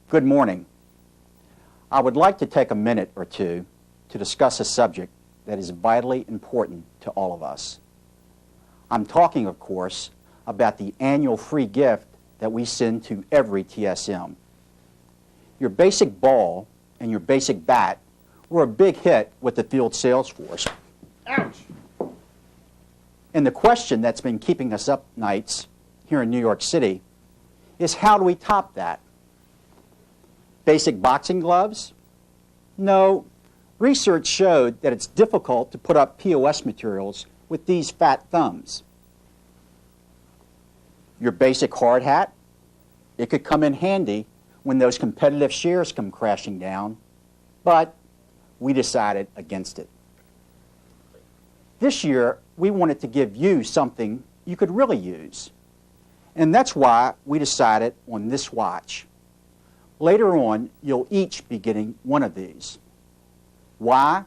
Good morning. I would like to take a minute or two to discuss a subject that is vitally important to all of us. I'm talking, of course, about the annual free gift that we send to every TSM. Your basic ball and your basic bat were a big hit with the field sales force. Ouch! And the question that's been keeping us up nights here in New York City is, how do we top that? Basic boxing gloves? No. Research showed that it's difficult to put up POS materials with these fat thumbs. Your basic hard hat? It could come in handy when those competitive shares come crashing down, but we decided against it. This year, we wanted to give you something you could really use, and that's why we decided on this watch. Later on, you'll each be getting one of these. Why?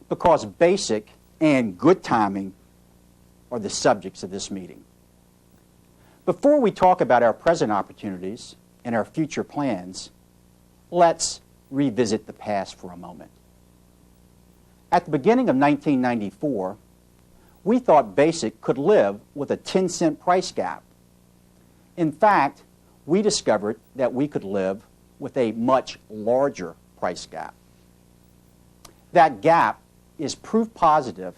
Because basic and good timing are the subjects of this meeting. Before we talk about our present opportunities and our future plans, let's revisit the past for a moment. At the beginning of 1994, we thought Basic could live with a 10-cent price gap. In fact, we discovered that we could live with a much larger price gap. That gap is proof positive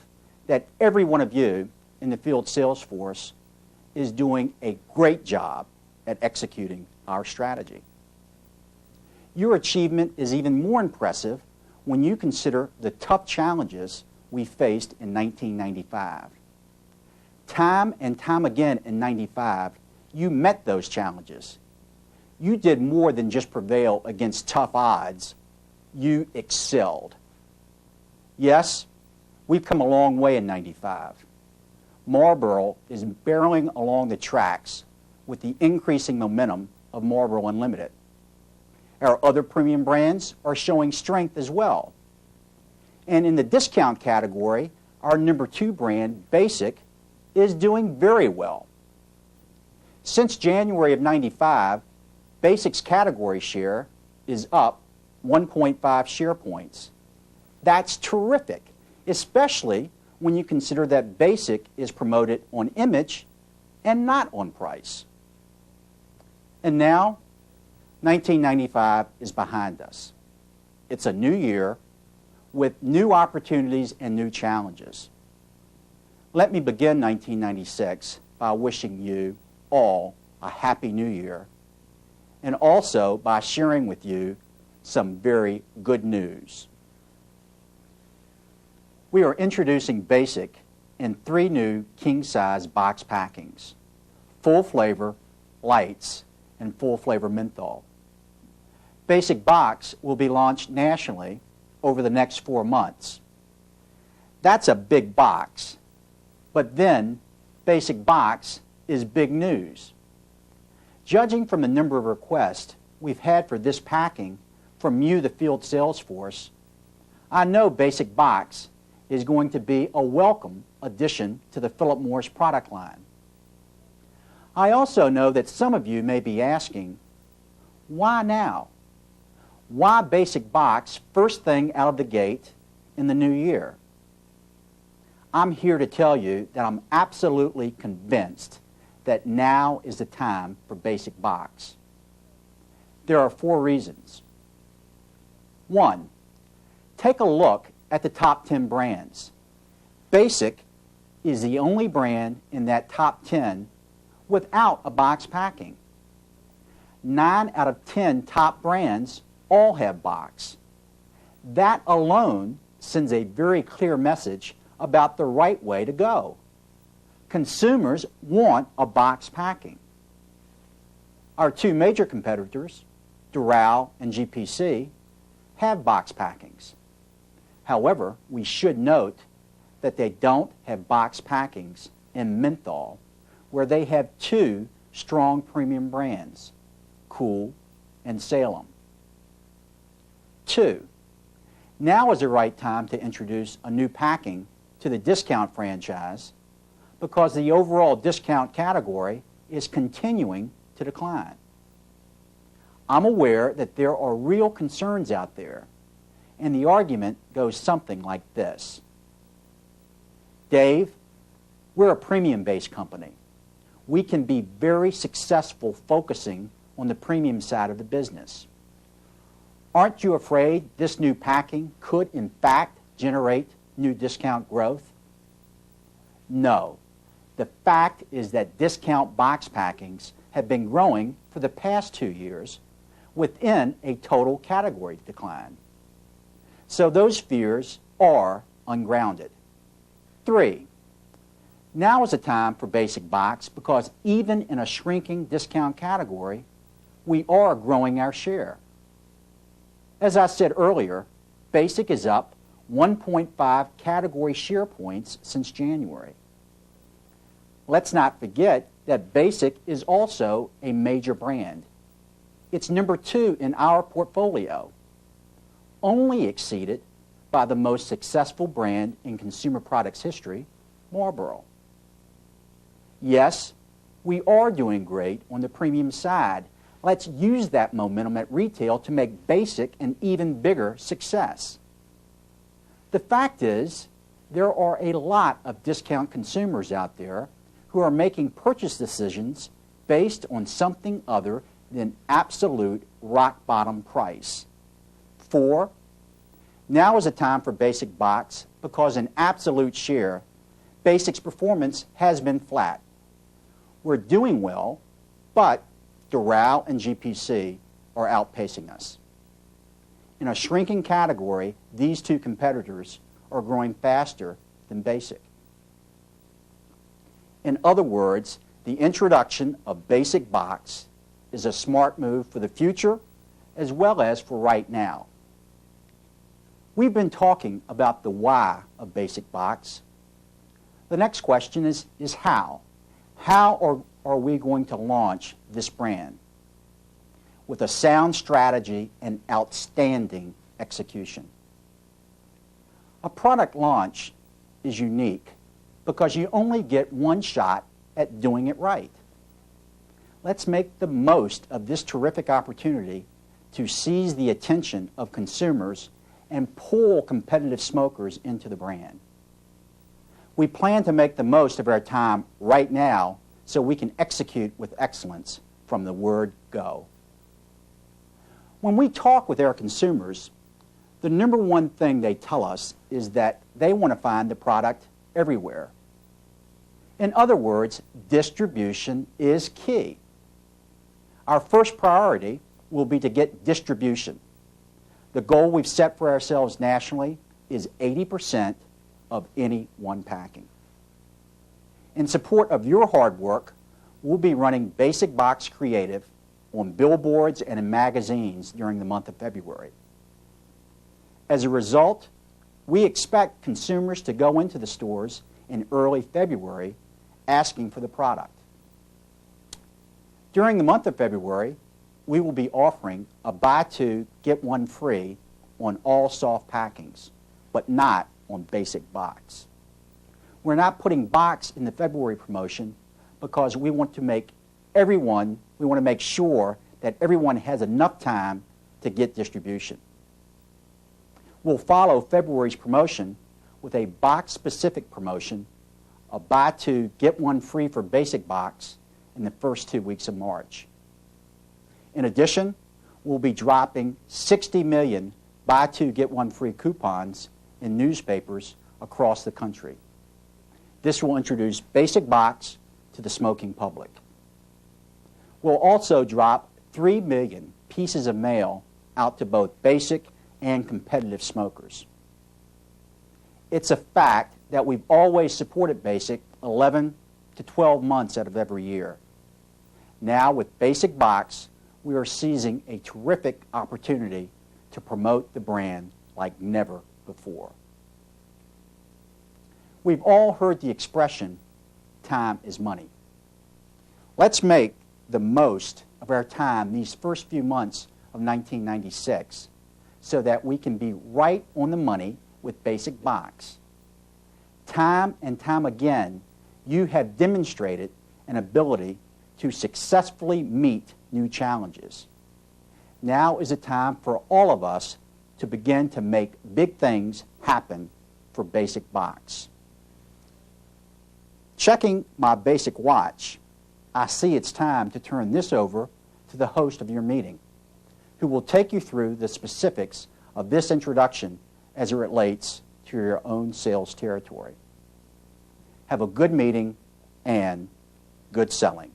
that every one of you in the field sales force is doing a great job at executing our strategy. Your achievement is even more impressive when you consider the tough challenges we faced in 1995. Time and time again in 95, you met those challenges. You did more than just prevail against tough odds. You excelled. Yes, we've come a long way in 95. Marlboro is barreling along the tracks with the increasing momentum of Marlboro Unlimited. Our other premium brands are showing strength as well. And in the discount category, our number 2 brand, Basic, is doing very well. Since January of 95, Basic's category share is up 1.5 share points. That's terrific, especially when you consider that Basic is promoted on image and not on price. And now, 1995 is behind us. It's a new year with new opportunities and new challenges. Let me begin 1996 by wishing you all a Happy New Year, and also by sharing with you some very good news. We are introducing Basic in 3 new king-size box packings: full flavor, lights, and full flavor menthol. Basic Box will be launched nationally over the next 4 months. That's a big box, but then Basic Box is big news. Judging from the number of requests we've had for this packing from you, the field sales force, I know Basic Box is going to be a welcome addition to the Philip Morris product line. I also know that some of you may be asking, why now? Why Basic Box first thing out of the gate in the new year? I'm here to tell you that I'm absolutely convinced that now is the time for Basic Box. There are 4 reasons. 1, take a look at the top 10 brands. Basic is the only brand in that top 10 without a box packing. 9 out of 10 top brands all have box. That alone sends a very clear message about the right way to go. Consumers want a box packing. Our 2 major competitors, Doral and GPC, have box packings. However, we should note that they don't have box packings in menthol, where they have 2 strong premium brands, Cool and Salem. 2, now is the right time to introduce a new packing to the discount franchise because the overall discount category is continuing to decline. I'm aware that there are real concerns out there, and the argument goes something like this. Dave, we're a premium-based company. We can be very successful focusing on the premium side of the business. Aren't you afraid this new packing could, in fact, generate new discount growth? No. The fact is that discount box packings have been growing for the past 2 years within a total category decline. So those fears are ungrounded. 3, now is the time for basic box because even in a shrinking discount category, we are growing our share. As I said earlier, basic is up 1.5 category share points since January. Let's not forget that basic is also a major brand. It's number 2 in our portfolio, only exceeded by the most successful brand in consumer products history, Marlboro. Yes, we are doing great on the premium side. Let's use that momentum at retail to make basic an even bigger success. The fact is, there are a lot of discount consumers out there who are making purchase decisions based on something other than absolute rock bottom price. 4, now is a time for basic box because in absolute share, basic's performance has been flat. We're doing well, but Doral and GPC are outpacing us. In a shrinking category, these 2 competitors are growing faster than basic. In other words, the introduction of basic box is a smart move for the future as well as for right now. We've been talking about the why of basic box. The next question is how? How are we going to launch this brand? With a sound strategy and outstanding execution. A product launch is unique because you only get one shot at doing it right. Let's make the most of this terrific opportunity to seize the attention of consumers and pull competitive smokers into the brand. We plan to make the most of our time right now so we can execute with excellence from the word go. When we talk with our consumers, the number one thing they tell us is that they want to find the product everywhere. In other words, distribution is key. Our first priority will be to get distribution. The goal we've set for ourselves nationally is 80% of any one packing. In support of your hard work, we'll be running basic box creative on billboards and in magazines during the month of February. As a result, we expect consumers to go into the stores in early February asking for the product. During the month of February, we will be offering a buy 2, get 1 free on all soft packings, but not on basic box. We're not putting box in the February promotion because we want to make sure that everyone has enough time to get distribution. We'll follow February's promotion with a box-specific promotion, a buy 2, get 1 free for basic box in the first 2 weeks of March. In addition, we'll be dropping 60 million buy 2, get 1 free coupons in newspapers across the country. This will introduce basic box to the smoking public. We'll also drop 3 million pieces of mail out to both basic and competitive smokers. It's a fact that we've always supported basic 11 to 12 months out of every year. Now with basic box, we are seizing a terrific opportunity to promote the brand like never before. We've all heard the expression, time is money. Let's make the most of our time these first few months of 1996 so that we can be right on the money with basic box. Time and time again, you have demonstrated an ability to successfully meet new challenges. Now is the time for all of us to begin to make big things happen for Basic Box. Checking my Basic watch, I see it's time to turn this over to the host of your meeting, who will take you through the specifics of this introduction as it relates to your own sales territory. Have a good meeting and good selling.